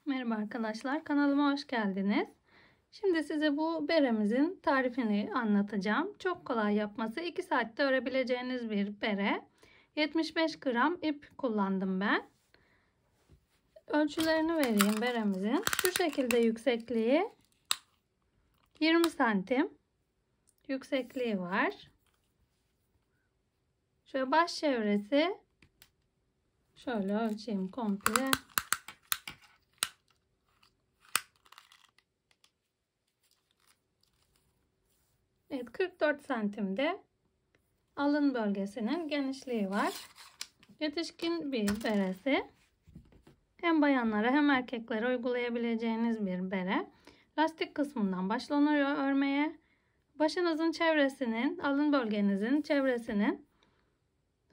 Merhaba arkadaşlar, kanalıma hoş geldiniz. Şimdi size bu beremizin tarifini anlatacağım. Çok kolay yapması, 2 saatte örebileceğiniz bir bere. 75 gram ip kullandım ben. Ölçülerini vereyim beremizin. Şu şekilde yüksekliği 20 santim yüksekliği var. Şöyle baş çevresi, şöyle ölçeyim komple. Evet, 44 santimde alın bölgesinin genişliği var. Yetişkin bir beresi. Hem bayanlara hem erkeklere uygulayabileceğiniz bir bere. Lastik kısmından başlanıyor örmeye. Başınızın çevresinin, alın bölgenizin çevresinin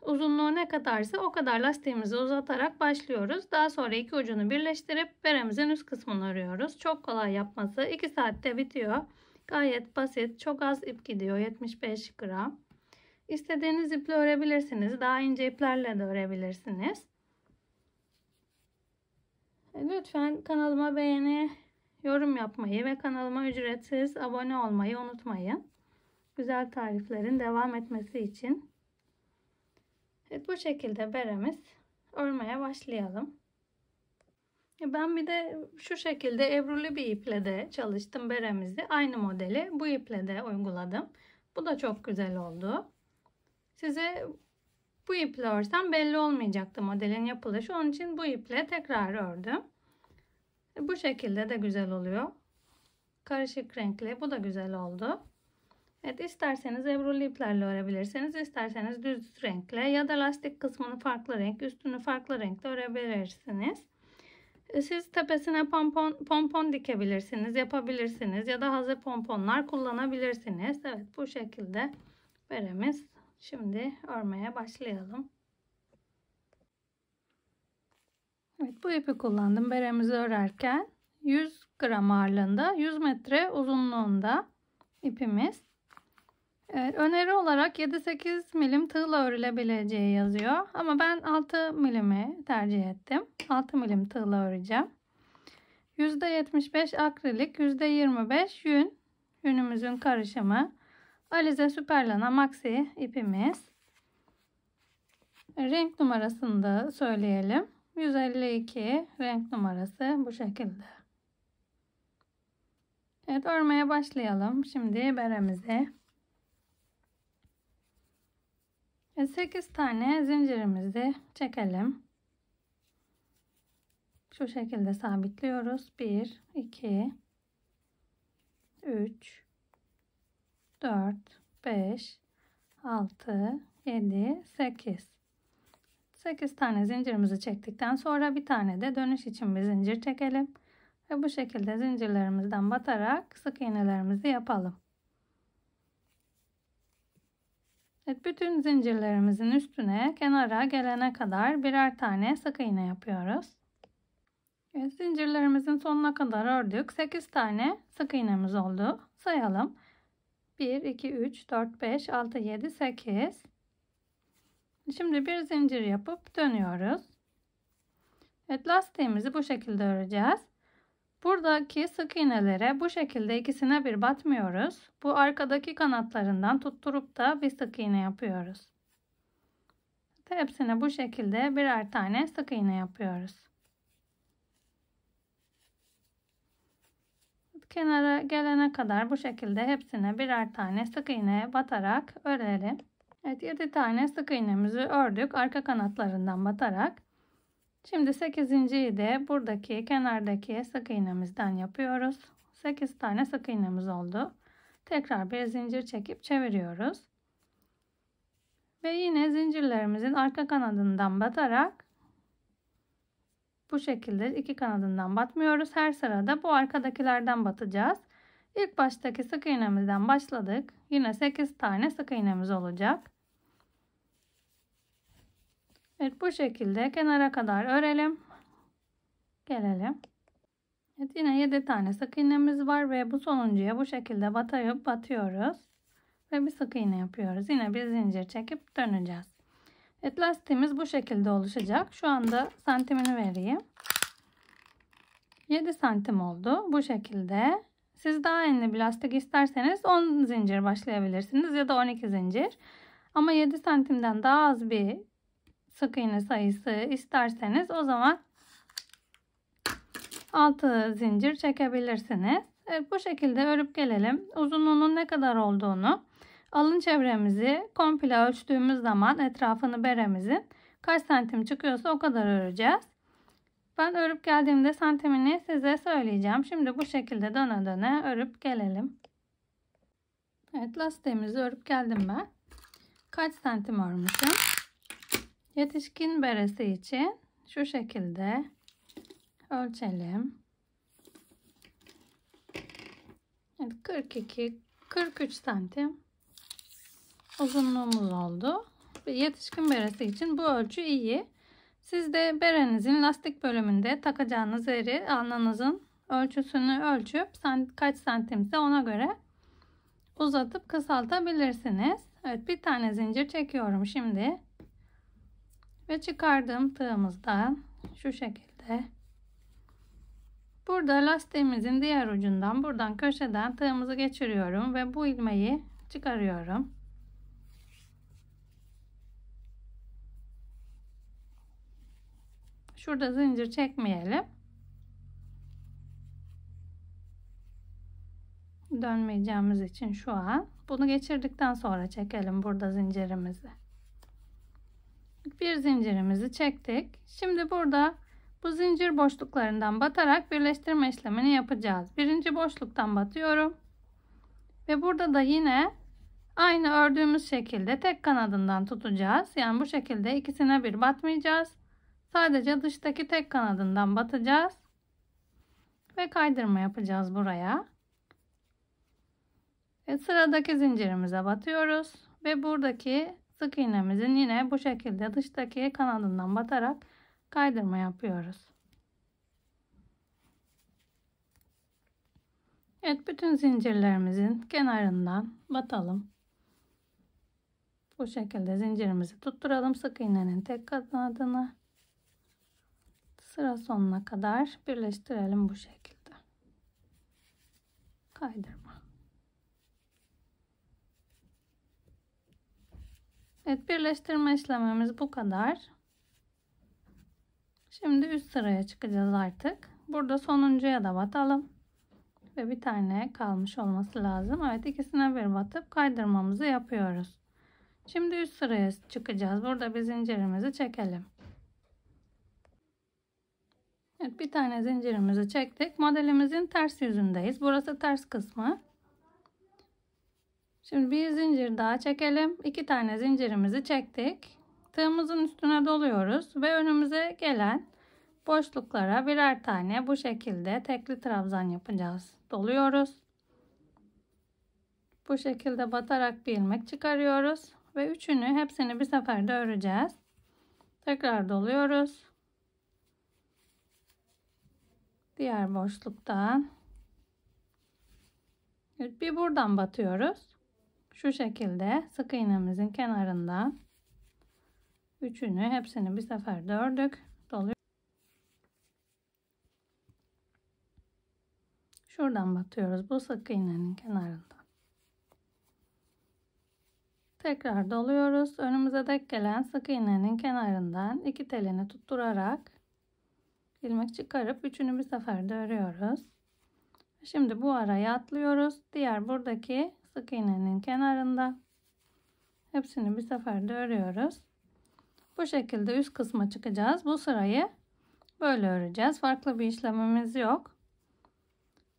uzunluğu ne kadarsa o kadar lastiğimizi uzatarak başlıyoruz. Daha sonra iki ucunu birleştirip beremizin üst kısmını örüyoruz. Çok kolay yapması. 2 saatte bitiyor. Gayet basit. Çok az ip gidiyor. 75 gram. İstediğiniz iple örebilirsiniz. Daha ince iplerle de örebilirsiniz. Lütfen kanalıma beğeni, yorum yapmayı ve kanalıma ücretsiz abone olmayı unutmayın. Güzel tariflerin devam etmesi için. Evet, bu şekilde beremiz örmeye başlayalım. Ben bir de şu şekilde ebruli bir iple de çalıştım beremizi. Aynı modeli bu iple de uyguladım. Bu da çok güzel oldu. Size bu iple örsem belli olmayacaktı modelin yapılışı. Onun için bu iple tekrar ördüm. Bu şekilde de güzel oluyor. Karışık renkli. Bu da güzel oldu. Evet, isterseniz ebruli iplerle örebilirsiniz. İsterseniz düz renkle ya da lastik kısmını farklı renk, üstünü farklı renkte örebilirsiniz. Siz tepesine pompon dikebilirsiniz, yapabilirsiniz ya da hazır pomponlar kullanabilirsiniz. Evet, bu şekilde beremiz. Şimdi örmeye başlayalım. Evet, bu ipi kullandım beremizi örerken. 100 gram ağırlığında, 100 metre uzunluğunda ipimiz. Evet, öneri olarak 7-8 milim tığla örülebileceği yazıyor. Ama ben 6 milimi tercih ettim. 6 milim tığla öreceğim. %75 akrilik, %25 yün. Yünümüzün karışımı. Alize Superlana Maxi ipimiz. Renk numarasını da söyleyelim. 152 renk numarası bu şekilde. Evet, örmeye başlayalım. Şimdi beremizi. 8 tane zincirimizi çekelim. Şu şekilde sabitliyoruz. 1, 2, 3, 4, 5, 6, 7, 8. 8 tane zincirimizi çektikten sonra bir tane de dönüş için bir zincir çekelim. Ve bu şekilde zincirlerimizden batarak sık iğnelerimizi yapalım. Evet, bütün zincirlerimizin üstüne kenara gelene kadar birer tane sık iğne yapıyoruz. Evet, zincirlerimizin sonuna kadar ördük. 8 tane sık iğnemiz oldu. Sayalım. 1, 2, 3, 4, 5, 6, 7, 8. Şimdi bir zincir yapıp dönüyoruz. Evet, lastiğimizi bu şekilde öreceğiz. Buradaki sık iğnelere bu şekilde ikisine bir batmıyoruz. Bu arkadaki kanatlarından tutturup da bir sık iğne yapıyoruz. Hepsine bu şekilde birer tane sık iğne yapıyoruz. Kenara gelene kadar bu şekilde hepsine birer tane sık iğne batarak örelim. Evet, 7 tane sık iğnemizi ördük arka kanatlarından batarak. Şimdi 8.'yi de buradaki kenardaki sık iğnemizden yapıyoruz. 8 tane sık iğnemiz oldu. Tekrar bir zincir çekip çeviriyoruz. Ve yine zincirlerimizin arka kanadından batarak bu şekilde iki kanadından batmıyoruz. Her sırada bu arkadakilerden batacağız. İlk baştaki sık iğnemizden başladık. Yine 8 tane sık iğnemiz olacak. Evet, bu şekilde kenara kadar örelim. Gelelim. Evet, yine 7 tane sık iğnemiz var ve bu sonuncuya bu şekilde batıyoruz. Ve bir sık iğne yapıyoruz. Yine bir zincir çekip döneceğiz. Evet, lastiğimiz bu şekilde oluşacak. Şu anda santimini vereyim. 7 santim oldu. Bu şekilde. Siz daha enli bir lastik isterseniz 10 zincir başlayabilirsiniz ya da 12 zincir. Ama 7 santimden daha az bir sık iğne sayısı isterseniz o zaman 6 zincir çekebilirsiniz. Evet, bu şekilde örüp gelelim. Uzunluğunun ne kadar olduğunu, alın çevremizi komple ölçtüğümüz zaman etrafını beremizin kaç santim çıkıyorsa o kadar öreceğiz. Ben örüp geldiğimde santimini size söyleyeceğim. Şimdi bu şekilde döne döne örüp gelelim. Evet, lastiğimizi örüp geldim ben. Kaç santim örmüşüm? Yetişkin beresi için şu şekilde ölçelim. Evet, 42-43 santim uzunluğumuz oldu. Ve yetişkin beresi için bu ölçü iyi. Siz de berenizin lastik bölümünde takacağınız yeri, alnınızın ölçüsünü ölçüp kaç santimse ona göre uzatıp kısaltabilirsiniz. Evet, bir tane zincir çekiyorum şimdi. Ve çıkardığım tığımızdan şu şekilde. Burada lastiğimizin diğer ucundan, buradan köşeden tığımızı geçiriyorum ve bu ilmeği çıkarıyorum. Şurada zincir çekmeyelim. Dönmeyeceğimiz için şu an. Bunu geçirdikten sonra çekelim burada zincirimizi. Bir zincirimizi çektik. Şimdi burada bu zincir boşluklarından batarak birleştirme işlemini yapacağız. Birinci boşluktan batıyorum. Ve burada da yine aynı ördüğümüz şekilde tek kanadından tutacağız. Yani bu şekilde ikisine bir batmayacağız. Sadece dıştaki tek kanadından batacağız. Ve kaydırma yapacağız buraya. Sıradaki zincirimize batıyoruz. Ve buradaki sık iğnemizin yine bu şekilde dıştaki kanadından batarak kaydırma yapıyoruz. Evet, bütün zincirlerimizin kenarından batalım. Bu şekilde zincirimizi tutturalım. Sık iğnenin tek kanadını sıra sonuna kadar birleştirelim bu şekilde. Kaydırma. Evet, birleştirme işlemimiz bu kadar. Şimdi üst sıraya çıkacağız artık. Burada sonuncuya da batalım. Ve bir tane kalmış olması lazım. Evet, ikisine bir batıp kaydırmamızı yapıyoruz. Şimdi üst sıraya çıkacağız. Burada bir zincirimizi çekelim. Evet, bir tane zincirimizi çektik. Modelimizin ters yüzündeyiz. Burası ters kısmı. Şimdi bir zincir daha çekelim. 2 tane zincirimizi çektik. Tığımızın üstüne doluyoruz ve önümüze gelen boşluklara birer tane bu şekilde tekli trabzan yapacağız. Doluyoruz. Bu şekilde batarak bir ilmek çıkarıyoruz ve üçünü hepsini bir seferde öreceğiz. Tekrar doluyoruz. Diğer boşluktan bir buradan batıyoruz. Şu şekilde sık iğnemizin kenarından üçünü hepsini bir seferde ördük. Doluyoruz. Şuradan batıyoruz bu sık iğnenin kenarından. Tekrar doluyoruz. Önümüze denk gelen sık iğnenin kenarından iki telini tutturarak ilmek çıkarıp üçünü bir seferde örüyoruz. Şimdi bu araya atlıyoruz. Diğer buradaki sık iğnenin kenarında hepsini bir seferde örüyoruz. Bu şekilde üst kısma çıkacağız. Bu sırayı böyle öreceğiz. Farklı bir işlemimiz yok.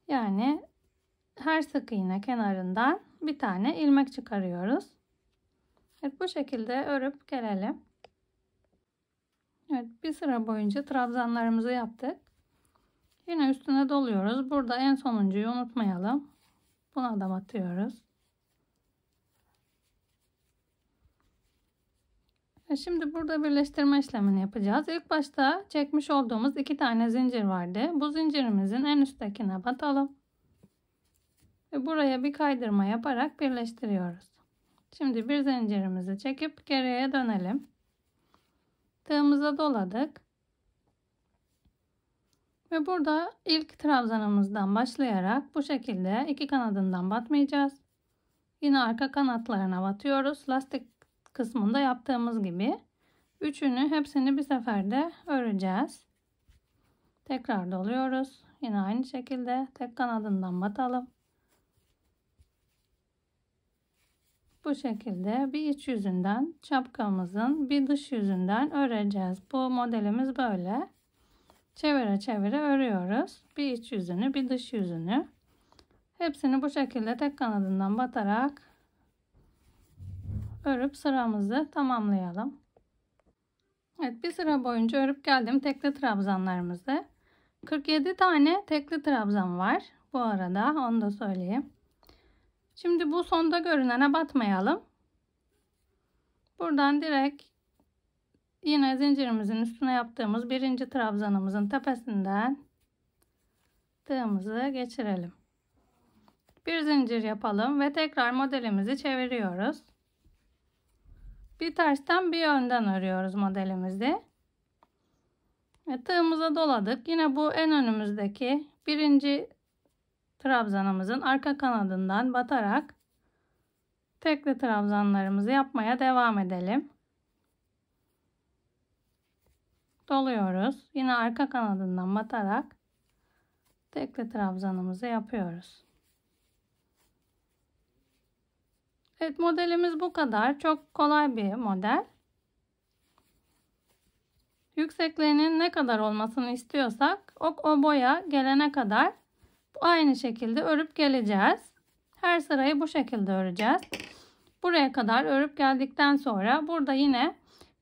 Yani her sık iğne kenarından bir tane ilmek çıkarıyoruz. Evet, bu şekilde örüp gelelim. Evet, bir sıra boyunca trabzanlarımızı yaptık. Yine üstüne doluyoruz. Burada en sonuncuyu unutmayalım. Buna da batıyoruz. Şimdi burada birleştirme işlemini yapacağız. İlk başta çekmiş olduğumuz 2 tane zincir vardı. Bu zincirimizin en üsttekine batalım. Ve buraya bir kaydırma yaparak birleştiriyoruz. Şimdi bir zincirimizi çekip geriye dönelim. Tığımıza doladık. Ve Ve burada ilk trabzanımızdan başlayarak bu şekilde iki kanadından batmayacağız. Yine arka kanatlarına batıyoruz. Lastik kısmında yaptığımız gibi. Üçünü hepsini bir seferde öreceğiz. Tekrar doluyoruz. Yine aynı şekilde tek kanadından batalım. Bu şekilde bir iç yüzünden şapkamızın bir dış yüzünden öreceğiz. Bu modelimiz böyle. Çevire çevire örüyoruz. Bir iç yüzünü, bir dış yüzünü. Hepsini bu şekilde tek kanadından batarak örüp sıramızı tamamlayalım. Evet, bir sıra boyunca örüp geldim tekli trabzanlarımızı. 47 tane tekli trabzan var. Bu arada onu da söyleyeyim. Şimdi bu sonda görünene batmayalım. Buradan direkt yine zincirimizin üstüne yaptığımız birinci trabzanımızın tepesinden tığımızı geçirelim. Bir zincir yapalım ve tekrar modelimizi çeviriyoruz. Bir tersten bir önden örüyoruz modelimizi. Ve tığımıza doladık. Yine bu en önümüzdeki birinci trabzanımızın arka kanadından batarak tekli trabzanlarımızı yapmaya devam edelim. Doluyoruz. Yine arka kanadından batarak tekli trabzanımızı yapıyoruz. Evet, modelimiz bu kadar. Çok kolay bir model. Yüksekliğinin ne kadar olmasını istiyorsak o boya gelene kadar aynı şekilde örüp geleceğiz. Her sırayı bu şekilde öreceğiz. Buraya kadar örüp geldikten sonra burada yine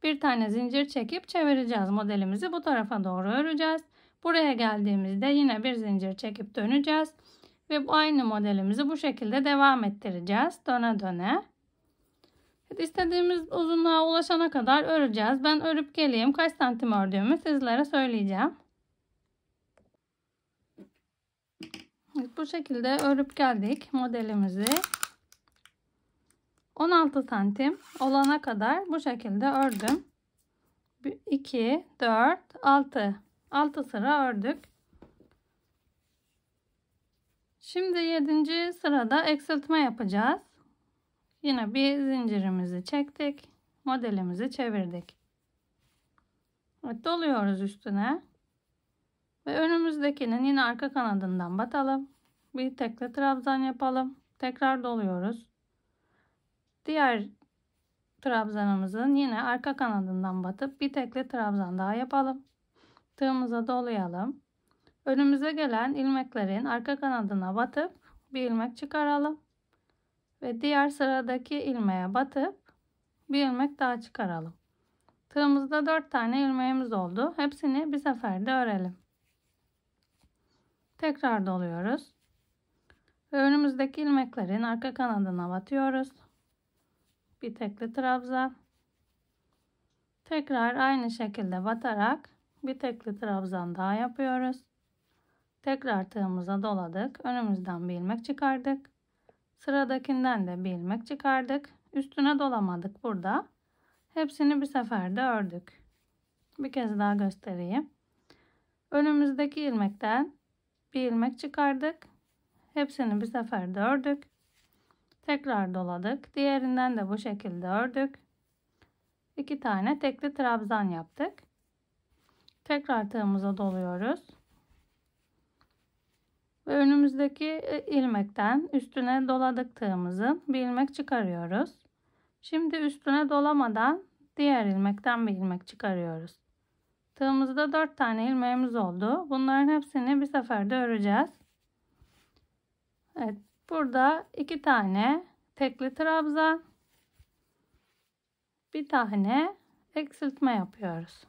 bir tane zincir çekip çevireceğiz modelimizi. Bu tarafa doğru öreceğiz. Buraya geldiğimizde yine bir zincir çekip döneceğiz. Ve bu aynı modelimizi bu şekilde devam ettireceğiz. Döne döne. İstediğimiz uzunluğa ulaşana kadar öreceğiz. Ben örüp geleyim. Kaç santim ördüğümü sizlere söyleyeceğim. Evet, bu şekilde örüp geldik modelimizi. 16 santim olana kadar bu şekilde ördüm. 2, 4, 6. 6 sıra ördük. Şimdi 7. sırada eksiltme yapacağız. Yine bir zincirimizi çektik. Modelimizi çevirdik. Evet, doluyoruz üstüne. Ve önümüzdekinin yine arka kanadından batalım. Bir tekli trabzan yapalım. Tekrar doluyoruz. Diğer trabzanımızın yine arka kanadından batıp bir tekli trabzan daha yapalım. Tığımıza dolayalım. Önümüze gelen ilmeklerin arka kanadına batıp bir ilmek çıkaralım. Ve diğer sıradaki ilmeğe batıp bir ilmek daha çıkaralım. Tığımızda 4 tane ilmeğimiz oldu. Hepsini bir seferde örelim. Tekrar doluyoruz. Ve önümüzdeki ilmeklerin arka kanadına batıyoruz. Bir tekli trabzan. Tekrar aynı şekilde batarak bir tekli trabzan daha yapıyoruz. Tekrar tığımıza doladık. Önümüzden bir ilmek çıkardık. Sıradakinden de bir ilmek çıkardık. Üstüne dolamadık burada. Hepsini bir seferde ördük. Bir kez daha göstereyim. Önümüzdeki ilmekten bir ilmek çıkardık. Hepsini bir seferde ördük. Tekrar doladık. Diğerinden de bu şekilde ördük. 2 tane tekli trabzan yaptık. Tekrar tığımıza doluyoruz. Ve önümüzdeki ilmekten üstüne doladık tığımızın bir ilmek çıkarıyoruz. Şimdi üstüne dolamadan diğer ilmekten bir ilmek çıkarıyoruz. Tığımızda 4 tane ilmeğimiz oldu. Bunların hepsini bir seferde öreceğiz. Evet, burada 2 tane tekli trabzan, bir tane eksiltme yapıyoruz.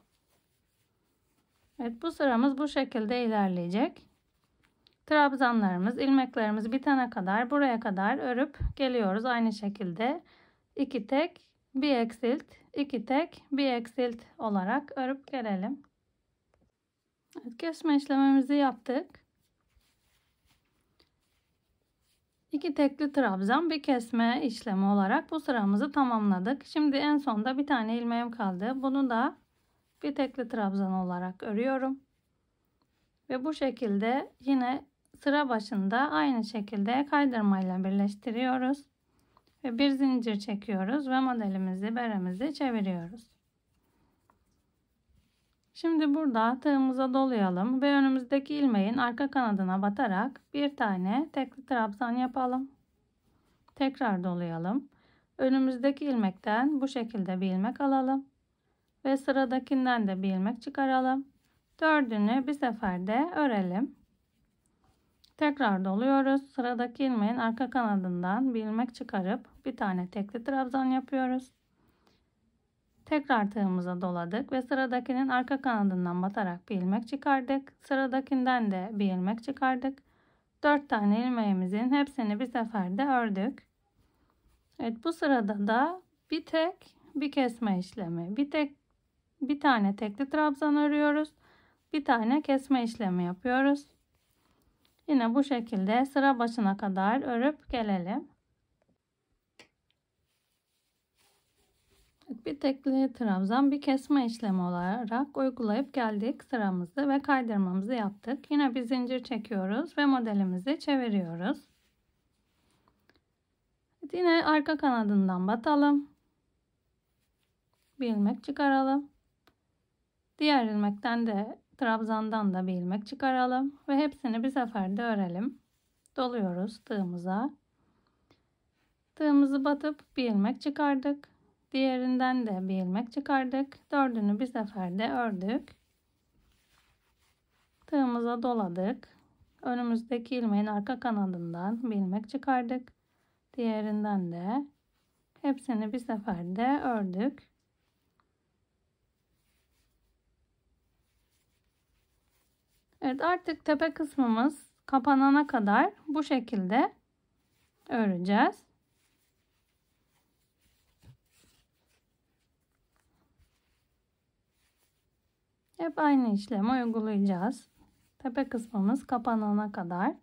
Evet, bu sıramız bu şekilde ilerleyecek. Trabzanlarımız, ilmeklerimiz bitene kadar buraya kadar örüp geliyoruz aynı şekilde. 2 tek, bir eksilt, 2 tek, bir eksilt olarak örüp gelelim. Evet, kesme işlemimizi yaptık. 2 tekli trabzan, bir kesme işlemi olarak bu sıramızı tamamladık. Şimdi en sonda bir tane ilmeğim kaldı. Bunu da bir tekli trabzan olarak örüyorum. Ve bu şekilde yine sıra başında aynı şekilde kaydırmayla birleştiriyoruz. Ve bir zincir çekiyoruz ve modelimizi, beremizi çeviriyoruz. Şimdi burada tığımıza dolayalım ve önümüzdeki ilmeğin arka kanadına batarak bir tane tekli trabzan yapalım. Tekrar dolayalım. Önümüzdeki ilmekten bu şekilde bir ilmek alalım ve sıradakinden de bir ilmek çıkaralım. Dördünü bir seferde örelim. Tekrar doluyoruz. Sıradaki ilmeğin arka kanadından bir ilmek çıkarıp bir tane tekli trabzan yapıyoruz. Tekrar tığımıza doladık ve sıradakinin arka kanadından batarak bir ilmek çıkardık. Sıradakinden de bir ilmek çıkardık. 4 tane ilmeğimizin hepsini bir seferde ördük. Evet, bu sırada da bir kesme işlemi, bir tane tekli trabzan örüyoruz. Bir tane kesme işlemi yapıyoruz. Yine bu şekilde sıra başına kadar örüp gelelim. Bir tekli trabzan, bir kesme işlemi olarak uygulayıp geldik sıramızı ve kaydırmamızı yaptık. Yine bir zincir çekiyoruz ve modelimizi çeviriyoruz. Yine arka kanadından batalım. Bir ilmek çıkaralım. Diğer ilmekten de trabzandan da bir ilmek çıkaralım ve hepsini bir seferde örelim. Doluyoruz tığımıza. Tığımızı batıp bir ilmek çıkardık. Diğerinden de bir ilmek çıkardık. Dördünü bir seferde ördük. Tığımıza doladık. Önümüzdeki ilmeğin arka kanadından bir ilmek çıkardık. Diğerinden de hepsini bir seferde ördük. Evet, artık tepe kısmımız kapanana kadar bu şekilde öreceğiz. Hep aynı işlemi uygulayacağız. Tepe kısmımız kapanana kadar.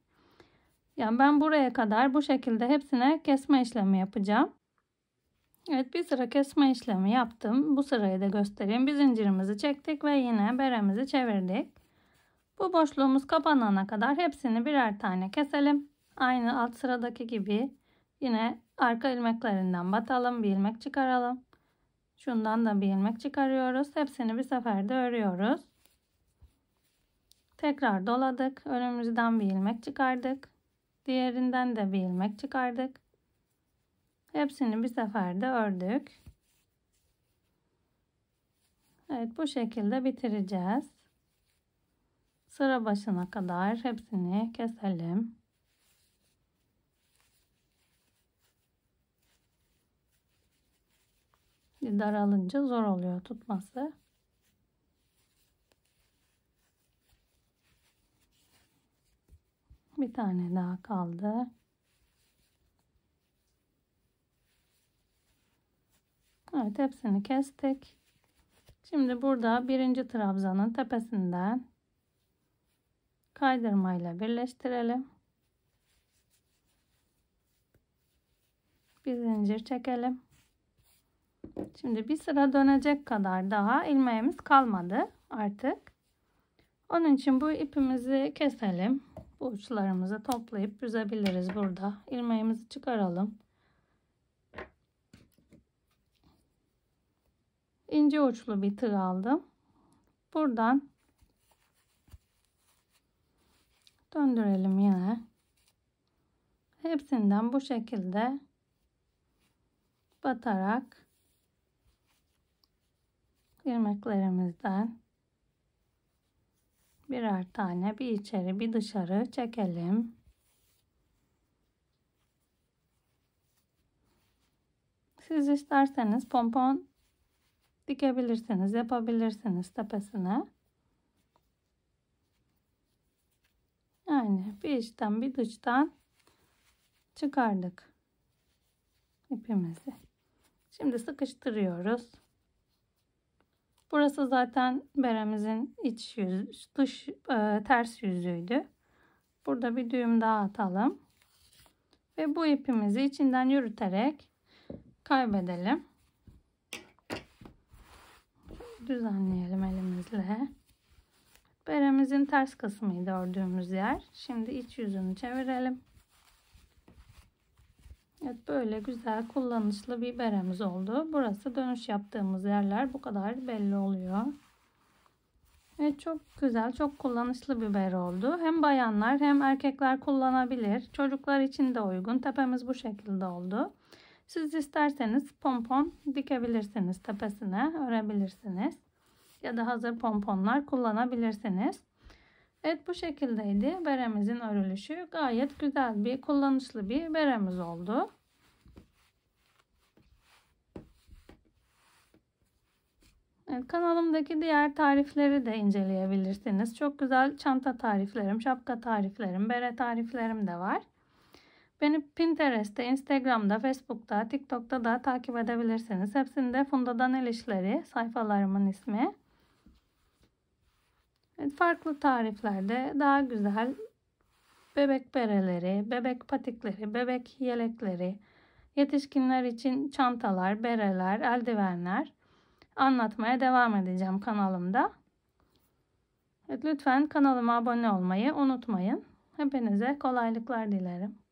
Yani ben buraya kadar bu şekilde hepsine kesme işlemi yapacağım. Evet, bir sıra kesme işlemi yaptım. Bu sırayı da göstereyim. Bir zincirimizi çektik ve yine beremizi çevirdik. Bu boşluğumuz kapanana kadar hepsini birer tane keselim. Aynı alt sıradaki gibi yine arka ilmeklerinden batalım. Bir ilmek çıkaralım. Şundan da bir ilmek çıkarıyoruz. Hepsini bir seferde örüyoruz. Tekrar doladık. Önümüzden bir ilmek çıkardık. Diğerinden de bir ilmek çıkardık. Hepsini bir seferde ördük. Evet, bu şekilde bitireceğiz. Sıra başına kadar hepsini keselim. Daralınca zor oluyor tutması. Bir tane daha kaldı. Evet, hepsini kestik. Şimdi burada birinci trabzanın tepesinden kaydırmayla birleştirelim. Bir zincir çekelim. Şimdi bir sıra dönecek kadar daha ilmeğimiz kalmadı artık. Onun için bu ipimizi keselim. Bu uçlarımızı toplayıp büzebiliriz burada. İlmeğimizi çıkaralım. İnce uçlu bir tığ aldım. Buradan döndürelim yine. Hepsinden bu şekilde batarak ilmeklerimizden birer tane bir içeri bir dışarı çekelim. Siz isterseniz pompon dikebilirsiniz, yapabilirsiniz tepesine. Yani bir içten bir dıştan çıkardık ipimizi. Şimdi sıkıştırıyoruz. Burası zaten beremizin iç yüz, ters yüzüydü. Burada bir düğüm daha atalım. Ve bu ipimizi içinden yürüterek kaybedelim. Düzenleyelim elimizle. Beremizin ters kısmıydı ördüğümüz yer. Şimdi iç yüzünü çevirelim. Evet, böyle güzel kullanışlı bir beremiz oldu. Burası dönüş yaptığımız yerler, bu kadar belli oluyor. Evet, çok güzel, çok kullanışlı bir bere oldu. Hem bayanlar hem erkekler kullanabilir. Çocuklar için de uygun. Tepemiz bu şekilde oldu. Siz isterseniz pompon dikebilirsiniz, tepesine örebilirsiniz. Ya da hazır pomponlar kullanabilirsiniz. Evet, bu şekildeydi beremizin örülüşü. Gayet güzel bir, kullanışlı bir beremiz oldu. Evet, kanalımdaki diğer tarifleri de inceleyebilirsiniz. Çok güzel çanta tariflerim, şapka tariflerim, bere tariflerim de var. Beni Pinterest'te, Instagram'da, Facebook'ta, TikTok'ta da takip edebilirsiniz. Hepsinde Funda'dan El İşleri sayfalarımın ismi. Evet, farklı tariflerde daha güzel bebek bereleri, bebek patikleri, bebek yelekleri, yetişkinler için çantalar, bereler, eldivenler anlatmaya devam edeceğim kanalımda. Evet, lütfen kanalıma abone olmayı unutmayın. Hepinize kolaylıklar dilerim.